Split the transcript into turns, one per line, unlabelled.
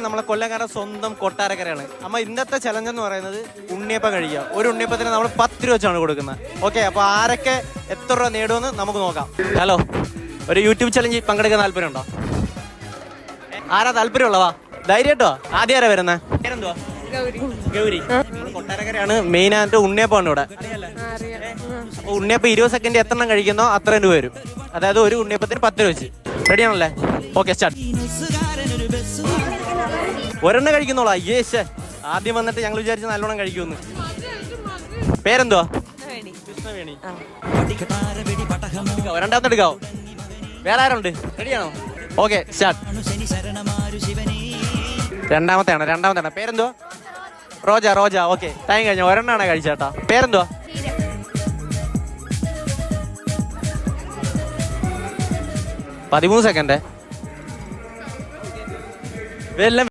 നമ്മളെ കൊല്ലക്കാരുടെ സ്വന്തം കൊട്ടാരക്കരയാണ്. അമ്മ ഇന്നത്തെ ചലഞ്ച് എന്ന് പറയുന്നത് ഉണ്ണിയപ്പം കഴിക്കുക. ഒരു ഉണ്ണിയപ്പത്തിന് നമ്മൾ 10 രൂപ വെച്ചാണ് കൊടുക്കുന്നത്. ഓക്കെ, അപ്പോൾ ആരൊക്കെ എത്ര രൂപ നേടുമെന്ന് നമുക്ക് നോക്കാം. ഹലോ, ഒരു യൂട്യൂബ് ചലഞ്ച് പങ്കെടുക്കാൻ താല്പര്യമുണ്ടോ? ആരാ താല്പര്യമുള്ളവാ? ധൈര്യട്ടോ. ആദ്യം ആരാ വരുന്നത്? പേരെന്തുവാ? ഗൗരി. കൊട്ടാരക്കരയാണ്. മെയിൻ ആയിട്ട് ഉണ്ണിയപ്പമാണ് ഇവിടെ. അപ്പോൾ ഉണ്ണിയപ്പം 20 സെക്കൻഡ് എത്രണ്ണം കഴിക്കുന്നോ അത്രയും രൂപ വരും. അതായത് ഒരു ഉണ്ണിയപ്പത്തിന് 10 രൂപ വെച്ച്. റെഡിയാണല്ലേ? Okay, start. ഒരെണ്ണം കഴിക്കുന്നോളാ. യേശേ, ആദ്യം വന്നിട്ട് ഞങ്ങൾ വിചാരിച്ച് നല്ലോണം കഴിക്കുമെന്ന്. പേരെന്തുവാ? കൃഷ്ണവേണി. രണ്ടാമത്തെ എടുക്കാവോ? വേറെ ആരുണ്ട്? റെഡിയാണോ? Okay, start. രണ്ടാമത്തെ പേരെന്തുവാ? റോജ. ഓക്കെ, ടൈം കഴിഞ്ഞ ഒരെണ്ണാണ് കഴിച്ചേട്ടാ. പേരെന്തുവാ? 13 സെക്കൻഡ്. ഇതെല്ലാം